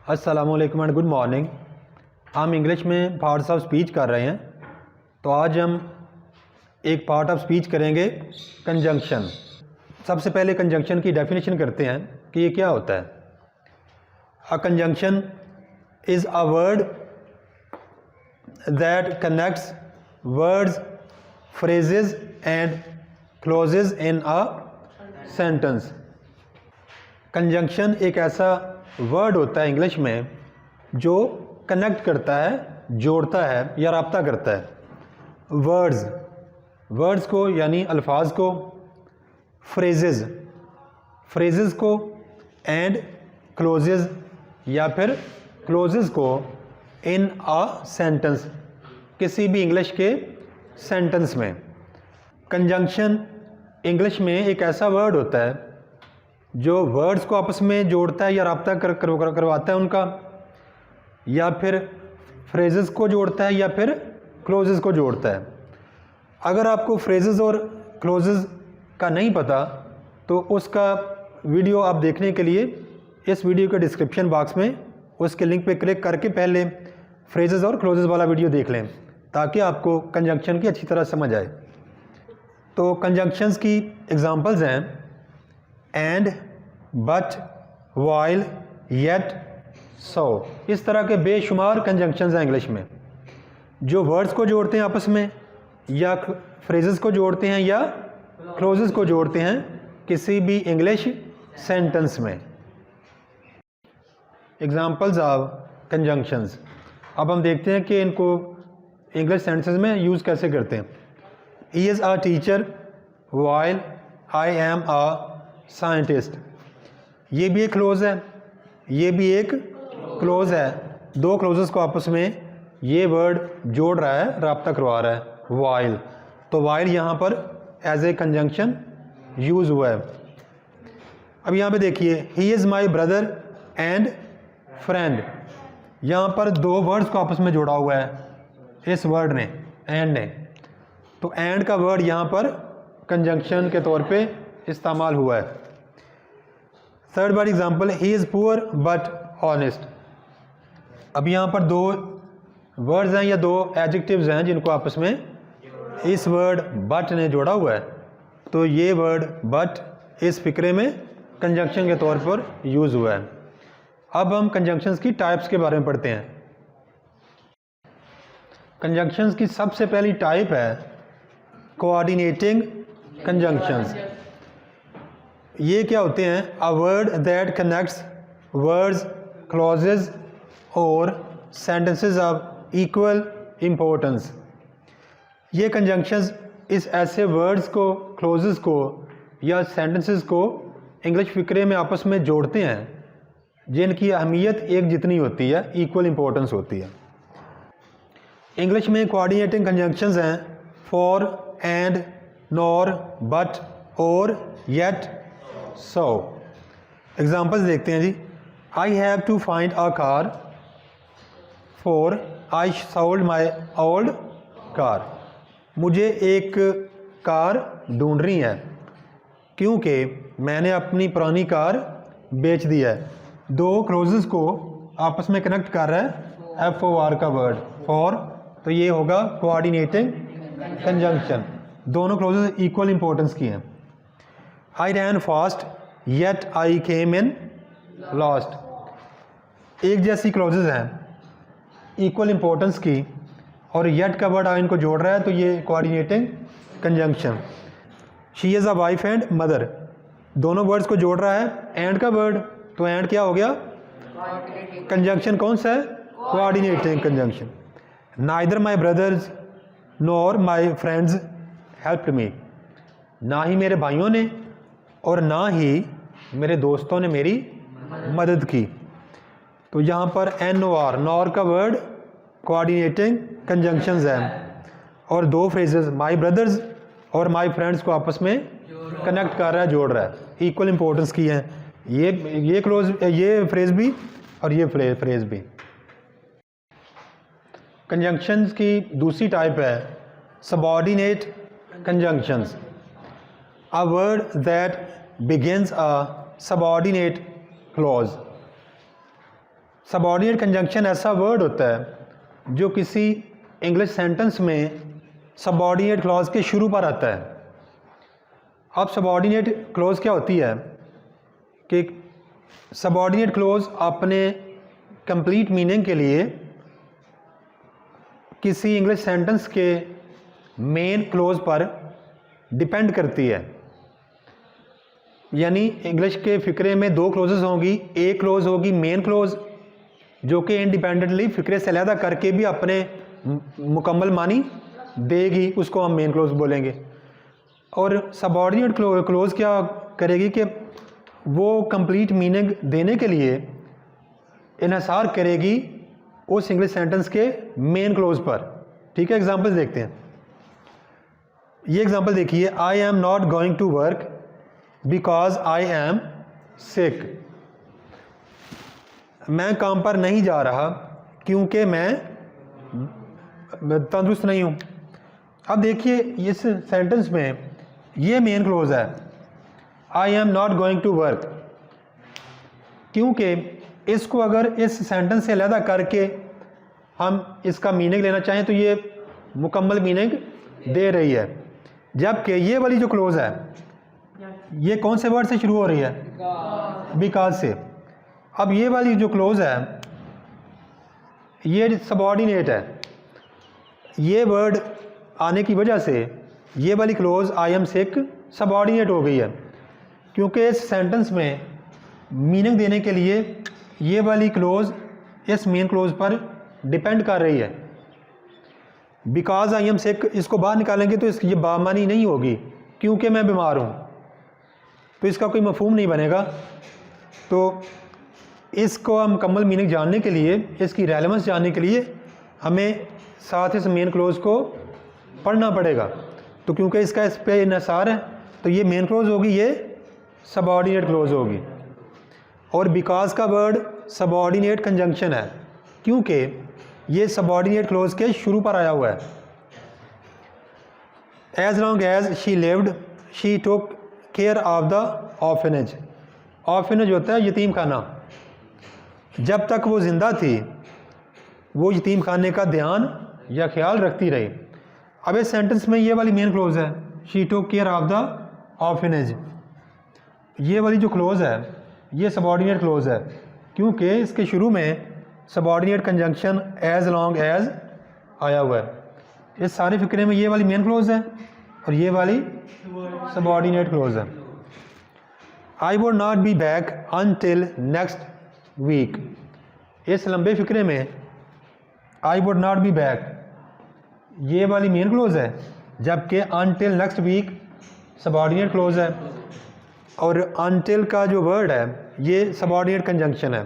अस्सलामुअलैकुम and good morning. हम English में पार्ट्स ऑफ स्पीच कर रहे हैं, तो आज हम एक पार्ट ऑफ स्पीच करेंगे कंजंक्शन। सबसे पहले कंजंक्शन की डेफिनेशन करते हैं कि ये क्या होता है। A conjunction is a word that connects words, phrases and clauses in a sentence. Conjunction एक ऐसा वर्ड होता है इंग्लिश में जो कनेक्ट करता है, जोड़ता है या राब्ता करता है वर्ड्स को यानी अल्फाज को, फ्रेजेस को एंड क्लोजेस या फिर क्लोजेस को इन अ सेंटेंस, किसी भी इंग्लिश के सेंटेंस में। कंजंक्शन इंग्लिश में एक ऐसा वर्ड होता है जो वर्ड्स को आपस में जोड़ता है या राब्ता करवाता है उनका, या फिर फ्रेजेस को जोड़ता है या फिर क्लोजेस को जोड़ता है। अगर आपको फ्रेजेस और क्लोजेस का नहीं पता तो उसका वीडियो आप देखने के लिए इस वीडियो के डिस्क्रिप्शन बॉक्स में उसके लिंक पे क्लिक करके पहले फ्रेजेस और क्लोजेस वाला वीडियो देख लें, ताकि आपको कंजंक्शन की अच्छी तरह समझ आए। तो कंजंक्शंस की एग्जांपल्स हैं एंड, बट, वाइल, येट, सो। इस तरह के बेशुमार कंजंक्शंस हैं इंग्लिश में जो वर्ड्स को जोड़ते हैं आपस में, या फ्रेजेस को जोड़ते हैं या क्लोजेस को जोड़ते हैं किसी भी इंग्लिश सेंटेंस में। Examples of conjunctions. अब हम देखते हैं कि इनको इंग्लिश सेंटेंसेस में यूज़ कैसे करते हैं। He is a teacher while I am a scientist. ये भी एक क्लोज है, ये भी एक क्लोज है। दो क्लोजेस को आपस में ये वर्ड जोड़ रहा है, राब्ता करवा रहा है, वाइल। तो वाइल यहाँ पर एज ए कंजंक्शन यूज़ हुआ है। अब यहाँ पे देखिए, he is my brother and friend. यहाँ पर दो वर्ड्स को आपस में जोड़ा हुआ है इस वर्ड ने, एंड ने। तो एंड का वर्ड यहाँ पर कंजंक्शन के तौर पे इस्तेमाल हुआ है। Third bar example, he is poor but honest. अब यहाँ पर दो वर्ड्स हैं या दो एडजेक्टिव्स हैं जिनको आपस में इस वर्ड बट ने जोड़ा हुआ है। तो ये वर्ड बट इस फिक्रे में कंजंक्शन के तौर पर यूज़ हुआ है। अब हम कंजंक्शंस की टाइप्स के बारे में पढ़ते हैं। कंजंक्शंस की सबसे पहली टाइप है कोऑर्डिनेटिंग कंजंक्शंस। ये क्या होते हैं? अ word that connects words, clauses और सेंटेंसेस ऑफ इक्वल इम्पोर्टेंस। ये कंजंक्शंस इस ऐसे वर्ड्स को, क्लॉजेज को या सेंटेंसेस को इंग्लिश फिक्रे में आपस में जोड़ते हैं जिनकी अहमियत एक जितनी होती है, इक्वल इम्पोर्टेंस होती है। इंग्लिश में कोऑर्डिनेटिंग कंजंक्शंस हैं फॉर, एंड, नॉर, बट, और, येट, सो। एग्जाम्पल्स देखते हैं जी। I have to find a car for I sold my old car. मुझे एक कार ढूंढनी है क्योंकि मैंने अपनी पुरानी कार बेच दी है। दो क्लोजेस को आपस में कनेक्ट कर रहा है FOR का वर्ड, फॉर। तो ये होगा कोऑर्डिनेटिंग कंजंक्शन। दोनों क्लोजेस इक्वल इंपॉर्टेंस की हैं। I ran fast yet I came in last. एक जैसी क्लोजेस हैं इक्वल इंपॉर्टेंस की, और येट का वर्ड इनको जोड़ रहा है, तो ये coordinating conjunction. She is a wife and mother. दोनों वर्ड्स को जोड़ रहा है एंड का वर्ड, तो एंड क्या हो गया? कंजंक्शन कौन सा है? Coordinating conjunction. Neither my brothers nor my friends helped me. ना ही मेरे भाइयों ने और ना ही मेरे दोस्तों ने मेरी मदद की। तो यहाँ पर NOR, नॉर का वर्ड कोऑर्डिनेटिंग कंजंक्शंस है, और दो फ्रेजेस माई ब्रदर्स और माई फ्रेंड्स को आपस में कनेक्ट कर रहा है, जोड़ रहा है, इक्वल इंपॉर्टेंस की है। ये क्लोज, ये फ्रेज भी और ये फ्रेज भी। कंजंक्शंस की दूसरी टाइप है subordinate conjunctions. A word that begins a subordinate clause। Subordinate conjunction ऐसा वर्ड होता है जो किसी इंग्लिश सेंटेंस में सबऑर्डिनेट क्लॉज के शुरू पर आता है। अब सबऑर्डिनेट क्लॉज क्या होती है कि सबऑर्डिनेट क्लॉज अपने कंप्लीट मीनिंग के लिए किसी इंग्लिश सेंटेंस के मेन क्लॉज पर डिपेंड करती है। यानी इंग्लिश के फ़िक्रे में दो क्लोजेस होंगी, एक क्लोज होगी मेन क्लोज जो कि इंडिपेंडेंटली फ़िक्रे से अलहदा करके भी अपने मुकम्मल मानी देगी, उसको हम मेन क्लोज बोलेंगे। और सबऑर्डिनेट क्लोज क्या करेगी कि वो कंप्लीट मीनिंग देने के लिए इन्हिसार करेगी उस इंग्लिश सेंटेंस के मेन क्लोज पर। ठीक है, एग्जांपल्स देखते हैं। ये एग्जांपल देखिए, I am not going to work because I am sick. मैं काम पर नहीं जा रहा क्योंकि मैं तंदुरुस्त नहीं हूँ। अब देखिए इस सेंटेंस में ये मेन क्लोज है, I am not going to work, क्योंकि इसको अगर इस सेंटेंस से अलहदा करके हम इसका मीनिंग लेना चाहें तो ये मुकम्मल मीनिंग दे रही है। जबकि ये वाली जो क्लोज है ये कौन से वर्ड से शुरू हो रही है? बिकॉज से। अब ये वाली जो क्लोज है ये सबऑर्डिनेट है। ये वर्ड आने की वजह से ये वाली close I am sick subordinate हो गई है, क्योंकि इस सेंटेंस में मीनिंग देने के लिए ये वाली क्लोज इस मेन क्लोज पर डिपेंड कर रही है। बिकॉज आई एम सिक इसको बाहर निकालेंगे तो इसकी ये बामानी नहीं होगी, क्योंकि मैं बीमार हूँ, तो इसका कोई मफहूम नहीं बनेगा। तो इसको हम मुकम्मल मीनिंग जानने के लिए, इसकी रेलेवेंस जानने के लिए हमें साथ इस मेन क्लोज को पढ़ना पड़ेगा। तो क्योंकि इसका इस पे इन्हिसार है तो ये मेन क्लोज होगी, ये सबऑर्डिनेट क्लोज होगी। और बिकॉज का वर्ड सबऑर्डिनेट कंजंक्शन है क्योंकि ये सबऑर्डिनेट क्लोज के शुरू पर आया हुआ है। As long as she lived she took care of the orphanage. Orphanage होता है यतीम खाना। जब तक वो ज़िंदा थी वो यतीम खाने का ध्यान या ख्याल रखती रही। अब इस सेंटेंस में ये वाली मेन क्लोज है, she took care of the orphanage. ये वाली जो क्लोज है ये सबऑर्डिनेट क्लोज है क्योंकि इसके शुरू में subordinate conjunction as long as आया हुआ है। इस सारे फिक्रे में ये वाली मेन क्लोज है और ये वाली सबऑर्डिनेट क्लोज है। I would not be back until next week. इस लंबे फिक्रे में I would not be back ये वाली मेन क्लोज है, जबकि until next week subordinate clause है। और अनटिल का जो वर्ड है ये सबऑर्डिनेट कंजंक्शन है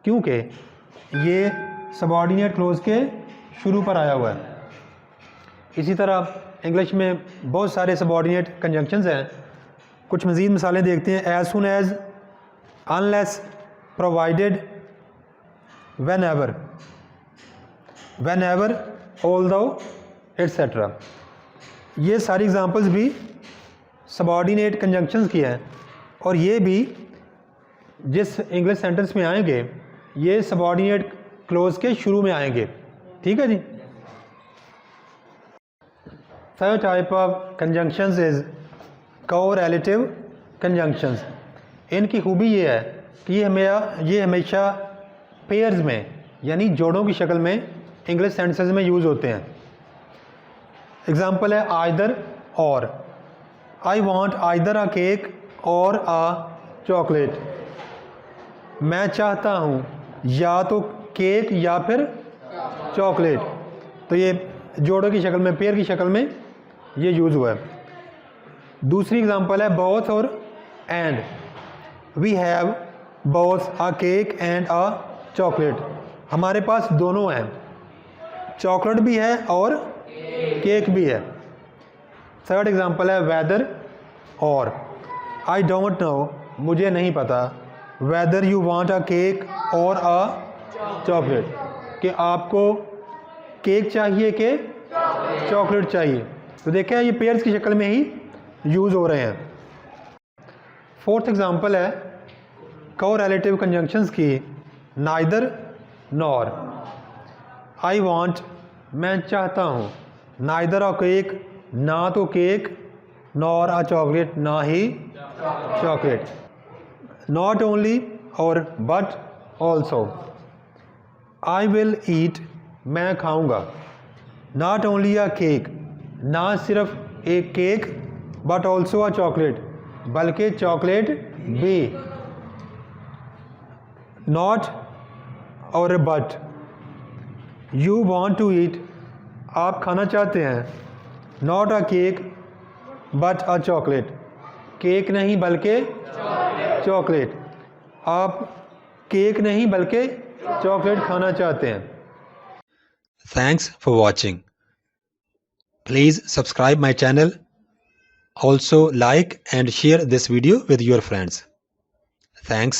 क्योंकि ये सबऑर्डिनेट क्लोज के शुरू पर आया हुआ है। इसी तरह इंग्लिश में बहुत सारे सबऑर्डिनेट कंजंक्शंस हैं। कुछ मज़ीद मिसालें देखते हैं। As soon as, unless, provided, whenever, although, etcetera. ये सारी एग्जांपल्स भी सबऑर्डिनेट कंजंक्शंस की हैं और ये भी जिस इंग्लिश सेंटेंस में आएंगे ये सबऑर्डिनेट क्लोज के शुरू में आएंगे। ठीक है जी। Third type of conjunctions is correlative conjunctions. इनकी खूबी ये है कि ये हमेशा पेयर्स में यानी जोड़ों की शक्ल में इंग्लिश सेंटेंसेस में यूज़ होते हैं। एग्जांपल है आइदर और। I want either a cake और अ चॉकलेट। मैं चाहता हूँ या तो केक या फिर चॉकलेट। तो ये जोड़ों की शक्ल में, पेयर की शक्ल में ये यूज़ हुआ है। दूसरी एग्जांपल है बोथ और and. We have both a cake and a chocolate. हमारे पास दोनों हैं, चॉकलेट भी है और केक भी है। थर्ड एग्जांपल है वेदर और। आई डोंट नो, मुझे नहीं पता, whether you want a cake और अ चॉकलेट, कि आपको केक चाहिए कि चॉकलेट चाहिए। तो देखें ये पेयर्स की शक्ल में ही यूज़ हो रहे हैं। फोर्थ एग्जांपल है कोरिलेटिव कंजंक्शंस की, नाइदर नॉर। आई वॉन्ट, मैं चाहता हूँ। नाइदर अ केक, ना तो केक, नॉर अ चॉकलेट, ना ही चॉकलेट। नॉट ओनली और but also. I will eat, मैं खाऊंगा। नॉट ओनली अ केक, ना सिर्फ एक cake, but also a chocolate, बल्कि चॉकलेट भी। नॉट और but. You want to eat, आप खाना चाहते हैं। Not a cake but a chocolate, cake नहीं बल्कि चॉकलेट। आप केक नहीं बल्कि चॉकलेट खाना चाहते हैं। Thanks for watching. Please subscribe my channel. Also like and share this video with your friends. Thanks.